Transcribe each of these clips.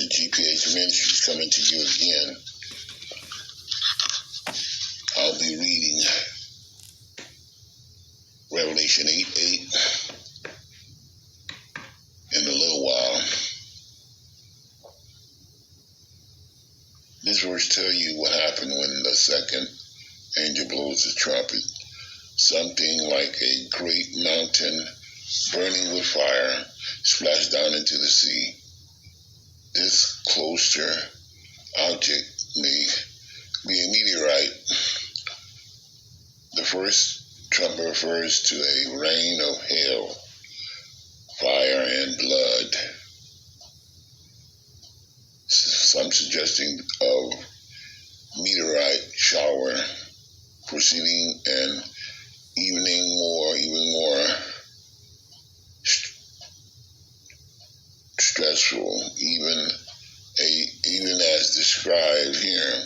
the G.P.H Ministries coming to you again. I'll be reading Revelation 8:8 in a little while. This verse tells you what happened when the second angel blows the trumpet. Something like a great mountain burning with fire splashed down into the sea. This cluster object may be a meteorite. The first trumpet refers to a rain of hail, fire, and blood. Some suggesting of meteorite shower proceeding and even more stressful, even as described here.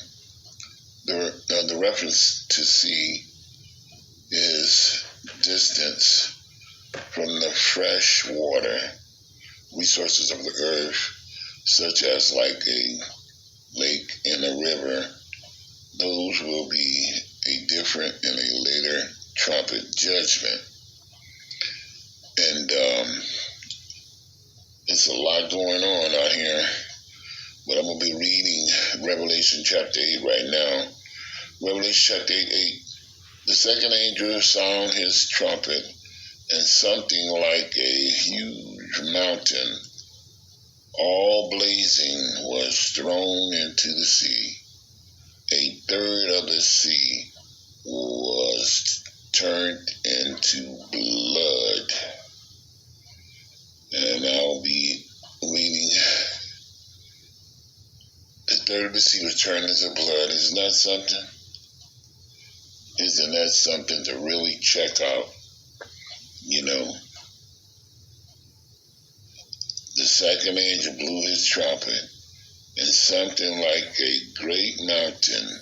The reference to sea is distance from the fresh water resources of the earth, such as like a lake and a river. Those will be different in a later trumpet judgment. And it's a lot going on out here, but I'm going to be reading Revelation chapter 8 right now. Revelation chapter 8:8. The second angel sounded his trumpet, and something like a huge mountain, all blazing, was thrown into the sea. A third of the sea was turned into blood. And I'll be reading. The third of the sea was turned into blood. Isn't that something? Isn't that something to really check out? You know, the second angel blew his trumpet, and something like a great mountain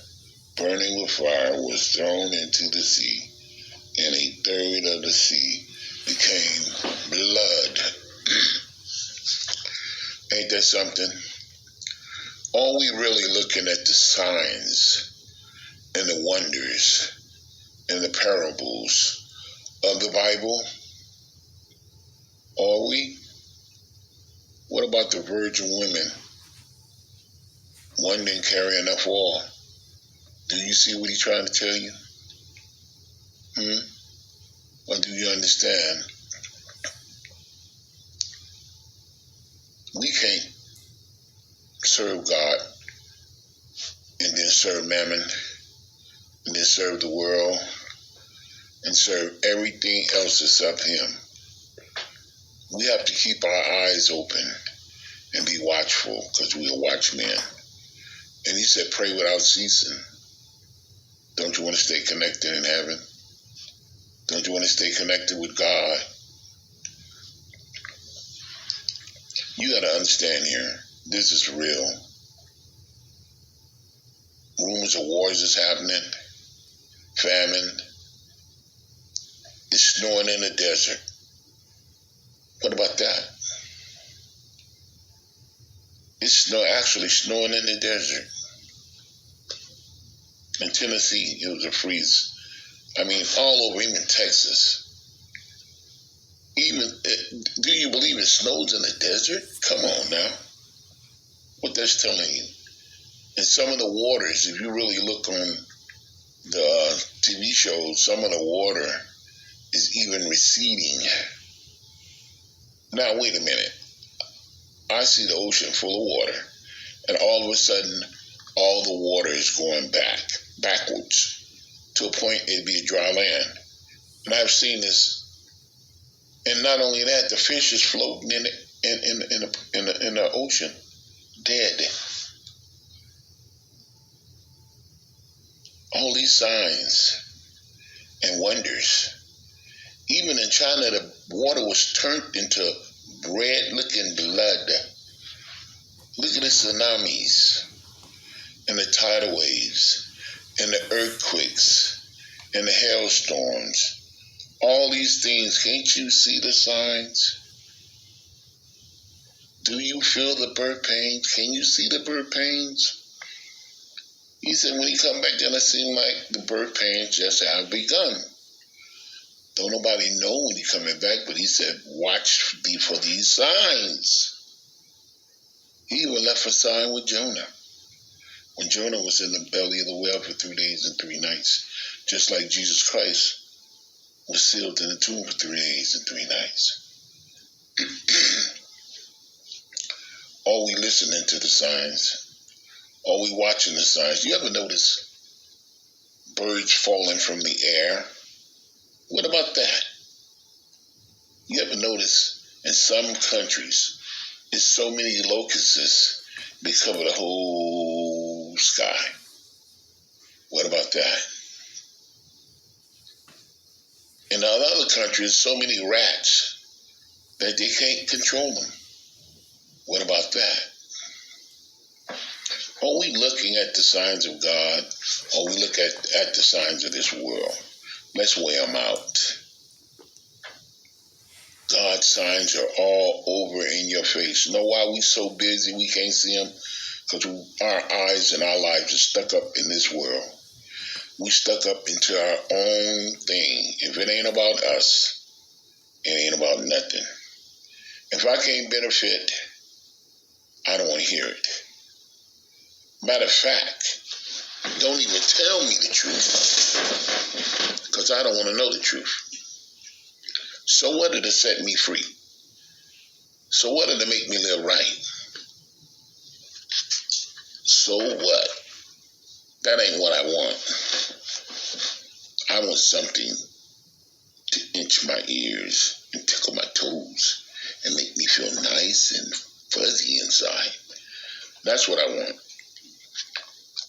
burning with fire was thrown into the sea, and a third of the sea became blood. Ain't that something? Are we really looking at the signs and the wonders and the parables of the Bible? Are we? What about the virgin women? One didn't carry enough oil. Do you see what he's trying to tell you? Or do you understand? We can't serve God and then serve mammon and then serve the world and serve everything else except him. We have to keep our eyes open and be watchful, because we are watchmen. And he said, pray without ceasing. Don't you want to stay connected in heaven? Don't you want to stay connected with God? You got to understand here, this is real. Rumors of wars is happening. Famine. It's snowing in the desert. What about that? It's actually snowing in the desert. In Tennessee, it was a freeze. I mean, all over, even Texas. Do you believe it snows in the desert? Come on now. What that's telling you. And some of the waters, if you really look on the TV shows, some of the water is even receding. Now, wait a minute. I see the ocean full of water, and all of a sudden, all the water is going backwards, to a point it'd be a dry land. And I've seen this. And not only that, the fish is floating in the ocean, dead. All these signs and wonders. Even in China, the water was turned into red-looking blood. Look at the tsunamis and the tidal waves and the earthquakes and the hailstorms. All these things, can't you see the signs? Do you feel the birth pains? Can you see the birth pains? He said, when he come back, then it seemed like the birth pains just have begun. Don't nobody know when he coming back, but he said, watch thee for these signs. He even left a sign with Jonah. When Jonah was in the belly of the whale for 3 days and 3 nights, just like Jesus Christ was sealed in the tomb for 3 days and 3 nights. Are we listening to the signs? Are we watching the signs? You ever notice birds falling from the air? What about that? You ever notice in some countries, there's so many locusts, they cover the whole sky. What about that? In other countries, so many rats that they can't control them. What about that? Are we looking at the signs of God, or we look at the signs of this world? Let's weigh them out. God's signs are all over in your face. You know why we so busy we can't see them? Because our eyes and our lives are stuck up in this world. We stuck up into our own thing. If it ain't about us, it ain't about nothing. If I can't benefit, I don't want to hear it. Matter of fact, don't even tell me the truth, because I don't want to know the truth. So what did it set me free? So what did it make me live right? So what? That ain't what I want. I want something to inch my ears and tickle my toes and make me feel nice and fuzzy inside. That's what I want.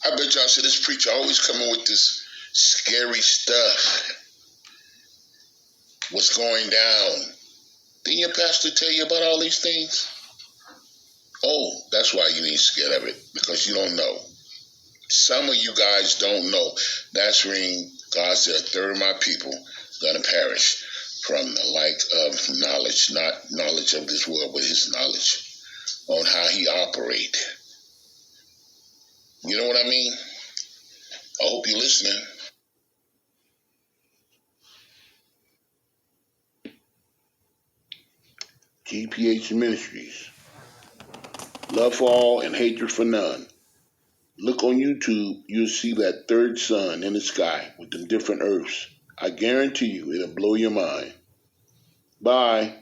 I bet y'all see this preacher always coming with this scary stuff. What's going down? Didn't your pastor tell you about all these things? Oh, that's why you ain't scared of it, because you don't know. Some of you guys don't know. That's when God said, a third of my people going to perish from the lack of knowledge, not knowledge of this world, but his knowledge on how he operates. You know what I mean? I hope you're listening. G.P.H. Ministries. Love for all and hatred for none. Look on YouTube, you'll see that third sun in the sky with them different earths. I guarantee you, it'll blow your mind. Bye.